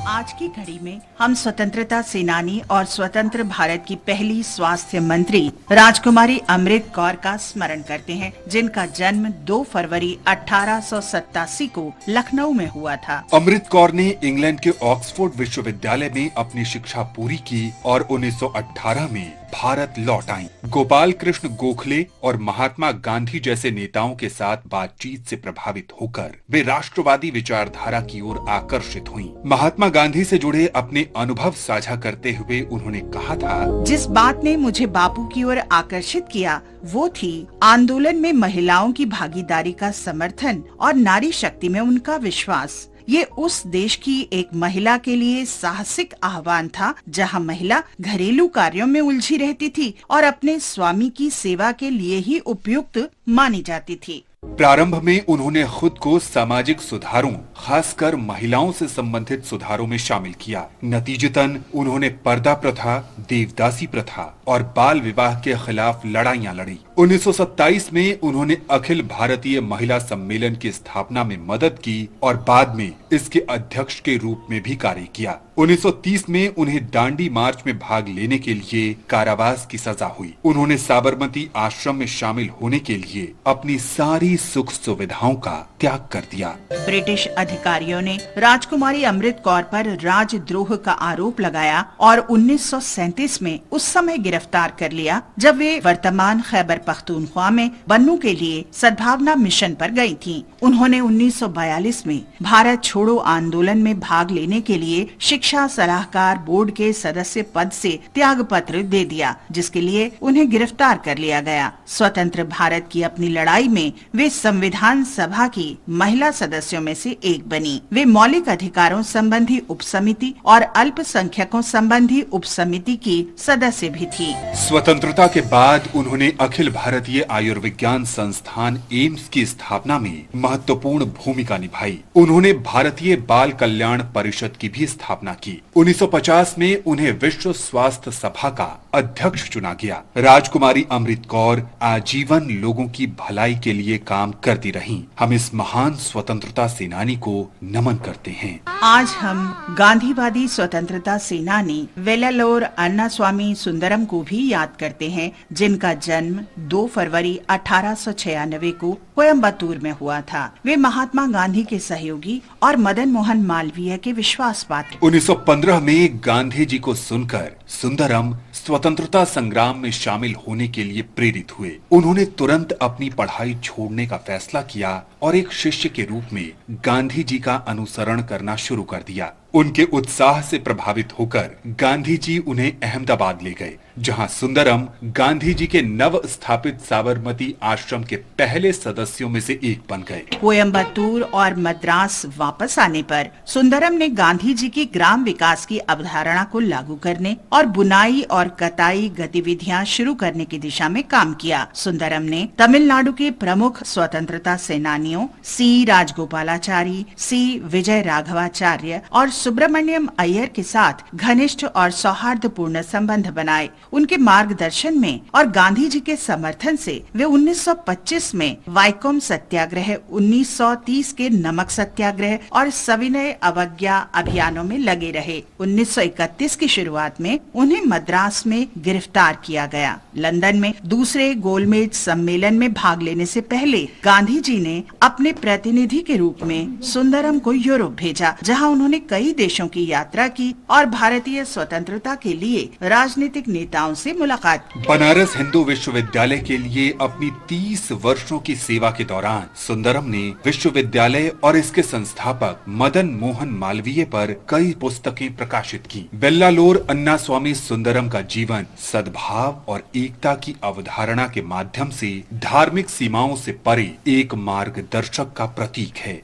आज की घड़ी में हम स्वतंत्रता सेनानी और स्वतंत्र भारत की पहली स्वास्थ्य मंत्री राजकुमारी अमृत कौर का स्मरण करते हैं, जिनका जन्म 2 फरवरी 1887 को लखनऊ में हुआ था। अमृत कौर ने इंग्लैंड के ऑक्सफोर्ड विश्वविद्यालय में अपनी शिक्षा पूरी की और 1918 में भारत लौट आईं। गोपाल कृष्ण गोखले और महात्मा गांधी जैसे नेताओं के साथ बातचीत से प्रभावित होकर वे राष्ट्रवादी विचारधारा की ओर आकर्षित हुईं। महात्मा गांधी से जुड़े अपने अनुभव साझा करते हुए उन्होंने कहा था, जिस बात ने मुझे बापू की ओर आकर्षित किया वो थी आंदोलन में महिलाओं की भागीदारी का समर्थन और नारी शक्ति में उनका विश्वास। ये उस देश की एक महिला के लिए साहसिक आह्वान था जहां महिला घरेलू कार्यों में उलझी रहती थी और अपने स्वामी की सेवा के लिए ही उपयुक्त मानी जाती थी। प्रारंभ में उन्होंने खुद को सामाजिक सुधारों, खासकर महिलाओं से संबंधित सुधारों में शामिल किया। नतीजतन उन्होंने पर्दा प्रथा, देवदासी प्रथा और बाल विवाह के खिलाफ लड़ाइयां लड़ी। 1927 में उन्होंने अखिल भारतीय महिला सम्मेलन की स्थापना में मदद की और बाद में इसके अध्यक्ष के रूप में भी कार्य किया। 1930 में उन्हें दांडी मार्च में भाग लेने के लिए कारावास की सजा हुई। उन्होंने साबरमती आश्रम में शामिल होने के लिए अपनी सारी सुख सुविधाओं का त्याग कर दिया। ब्रिटिश अधिकारियों ने राजकुमारी अमृत कौर पर राजद्रोह का आरोप लगाया और 1937 में उस समय गिरफ्तार कर लिया जब वे वर्तमान खैबर पख्तूनख्वा में बन्नू के लिए सद्भावना मिशन पर गई थीं। उन्होंने 1942 में भारत छोड़ो आंदोलन में भाग लेने के लिए शिक्षा सलाहकार बोर्ड के सदस्य पद से त्याग पत्र दे दिया, जिसके लिए उन्हें गिरफ्तार कर लिया गया। स्वतंत्र भारत की अपनी लड़ाई में वे संविधान सभा की महिला सदस्यों में से एक बनी। वे मौलिक अधिकारों संबंधी उपसमिति और अल्पसंख्यकों संबंधी उपसमिति की सदस्य भी थी। स्वतंत्रता के बाद उन्होंने अखिल भारतीय आयुर्विज्ञान संस्थान एम्स की स्थापना में महत्वपूर्ण भूमिका निभाई। उन्होंने भारतीय बाल कल्याण परिषद की भी स्थापना की। 1950 में उन्हें विश्व स्वास्थ्य सभा का अध्यक्ष चुना गया। राजकुमारी अमृत कौर आजीवन लोगों की भलाई के लिए काम करती रहीं। हम इस महान स्वतंत्रता सेनानी को नमन करते हैं। आज हम गांधीवादी स्वतंत्रता सेनानी वेल्लालोर अन्नास्वामी सुंदरम को भी याद करते हैं, जिनका जन्म 2 फरवरी 1896 को कोयम्बतूर में हुआ था। वे महात्मा गांधी के सहयोगी और मदन मोहन मालवीय के विश्वास पात्र। 1915 में गांधी जी को सुनकर सुंदरम स्वतंत्रता संग्राम में शामिल होने के लिए प्रेरित हुए। उन्होंने तुरंत अपनी पढ़ाई छोड़ने का फैसला किया और एक शिष्य के रूप में गांधी जी का अनुसरण करना शुरू कर दिया। उनके उत्साह से प्रभावित होकर गांधी जी उन्हें अहमदाबाद ले गए, जहां सुंदरम गांधी जी के नव स्थापित साबरमती आश्रम के पहले सदस्यों में से एक बन गए। कोयम्बतूर और मद्रास वापस आने पर सुंदरम ने गांधी जी की ग्राम विकास की अवधारणा को लागू करने और बुनाई और कताई गतिविधियां शुरू करने की दिशा में काम किया। सुंदरम ने तमिलनाडु के प्रमुख स्वतंत्रता सेनानियों सी राजगोपालाचारी, सी विजय राघवाचार्य और सुब्रमण्यम अय्यर के साथ घनिष्ठ और सौहार्दपूर्ण संबंध बनाए। उनके मार्गदर्शन में और गांधी जी के समर्थन से वे 1925 में वाइकोम सत्याग्रह, 1930 के नमक सत्याग्रह और सविनय अवज्ञा अभियानों में लगे रहे। 1931 की शुरुआत में उन्हें मद्रास में गिरफ्तार किया गया। लंदन में दूसरे गोलमेज सम्मेलन में भाग लेने से पहले गांधी जी ने अपने प्रतिनिधि के रूप में सुंदरम को यूरोप भेजा, जहां उन्होंने कई देशों की यात्रा की और भारतीय स्वतंत्रता के लिए राजनीतिक नेताओं से मुलाकात की। बनारस हिंदू विश्वविद्यालय के लिए अपनी 30 वर्षों की सेवा के दौरान सुंदरम ने विश्वविद्यालय और इसके संस्थापक मदन मोहन मालवीय पर कई पुस्तकें प्रकाशित की। वेल्लालोर अन्नास्वामी सुंदरम का जीवन सद्भाव और एकता की अवधारणा के माध्यम से धार्मिक सीमाओं से परे एक मार्गदर्शक का प्रतीक है।